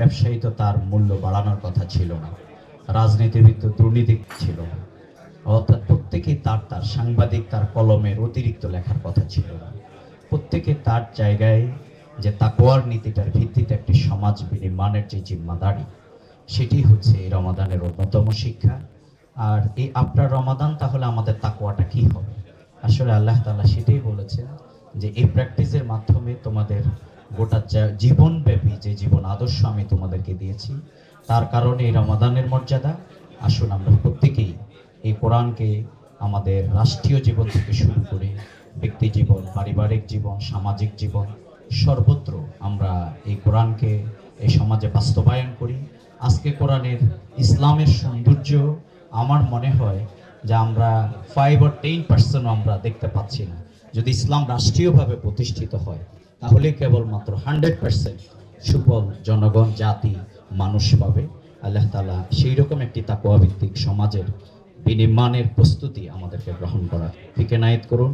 ব্যবসায়ী তো তার মূল্য বাড়ানোর কথা ছিল না, রাজনীতিবিদ তো দুর্নীতি ছিল না, অর্থাৎ প্রত্যেকেই তার তার সাংবাদিক তার কলমের অতিরিক্ত লেখার কথা ছিল না। প্রত্যেকে তার জায়গায় যে তাকওয়ার নীতিটার ভিত্তিতে একটি সমাজ বিনির্মাণের যে জিম্মাদারি, সেটি হচ্ছে এই রমাদানের অন্যতম শিক্ষা। আর এই আপনার রমাদান তাহলে আমাদের তাকওয়াটা কি হবে? আসলে আল্লাহ তাআলা সেটাই বলেছেন যে এই প্র্যাকটিসের মাধ্যমে তোমাদের গোটা জীবনব্যাপী যে জীবন আদর্শ আমি তোমাদেরকে দিয়েছি, তার কারণে এই রমাদানের মর্যাদা। আসুন আমরা প্রত্যেকেই এই কোরআনকে আমাদের রাষ্ট্রীয় জীবন থেকে শুরু করে ব্যক্তি জীবন, পারিবারিক জীবন, সামাজিক জীবন, সর্বত্র আমরা এই কোরআনকে এই সমাজে বাস্তবায়ন করি। আজকে কোরআনের ইসলামের সৌন্দর্য আমার মনে হয় যে আমরা 5 or 10% আমরা দেখতে পাচ্ছি না। যদি ইসলাম রাষ্ট্রীয়ভাবে প্রতিষ্ঠিত হয় তাহলে কেবলমাত্র 100% সুফল জনগণ, জাতি, মানুষ পাবে। আল্লাহ তাআলা সেই রকম একটি তাকওয়া ভিত্তিক সমাজের বিনির্মাণের প্রস্তুতি আমাদেরকে গ্রহণ করার দিকে নায়েত করুন।